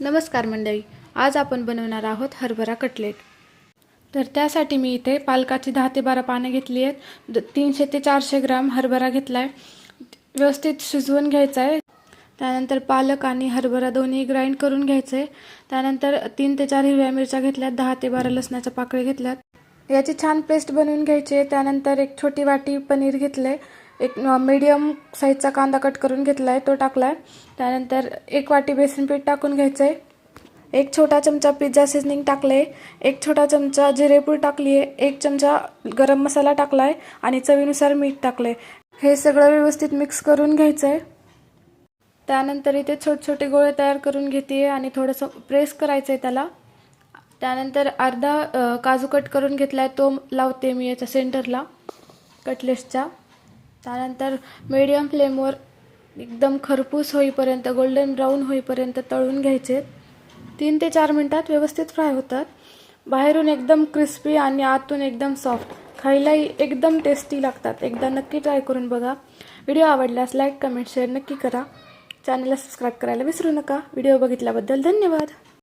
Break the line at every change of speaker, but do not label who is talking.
नमस्कार मंडळी, आज आपण बनवणार आहोत हरभरा कटलेट। तर त्यासाठी मी इथे पालकाची 10 ते 12 पाने घेतली आहेत। 300 ते 400 ग्राम हरभरा घेतलाय। व्यवस्थित शिजवून घ्यायचा आहे। त्यानंतर पालक आणि हरभरा दोन्ही ग्राइंड करून घ्यायचे। त्यानंतर 3 ते 4 हिरव्या मिरच्या घेतल्यात, 10 ते 12 लसणाच्या पाकळ्या घेतल्यात। याची छान पेस्ट बनवून घ्यायची आहे। त्यानंतर एक छोटी वाटी पनीर घेतले, एक मीडियम साइजचा कांदा कट करून घेतलाय, तो टाकलाय। त्यानंतर एक वाटी बेसन पीठ टाकून घ्यायचंय। एक छोटा चमचा पिझ्झा सीजनिंग टाकले, एक छोटा चमचा जिरेपूड टाकली आहे, एक चमचा गरम मसाला टाकलाय आणि चवीनुसार मीठ टाकले। हे सगळं व्यवस्थित मिक्स करून घ्यायचंय। त्यानंतर इथे छोटे छोटे गोळे तयार करून घेते आणि थोडंसं प्रेस करायचंय त्याला। त्यानंतर अर्धा काजू कट करून घेतलाय, तो लावते मी याच्या सेंटरला कटलेट्सच्या। त्यानंतर मीडियम फ्लेमवर एकदम खरपूस होईपर्यंत, गोल्डन ब्राउन होईपर्यंत तळून घ्यायचे। 3 ते 4 मिनिटात व्यवस्थित फ्राय होतात। बाहेरून एकदम क्रिस्पी आणि आतून एकदम सॉफ्ट, खायलाही एकदम टेस्टी लागतात। एकदा नक्की ट्राय करून बघा। व्हिडिओ आवडल्यास लाईक, कमेंट, शेअर नक्की करा। चॅनलला सबस्क्राइब करायला विसरू नका। व्हिडिओ बघितल्याबद्दल धन्यवाद।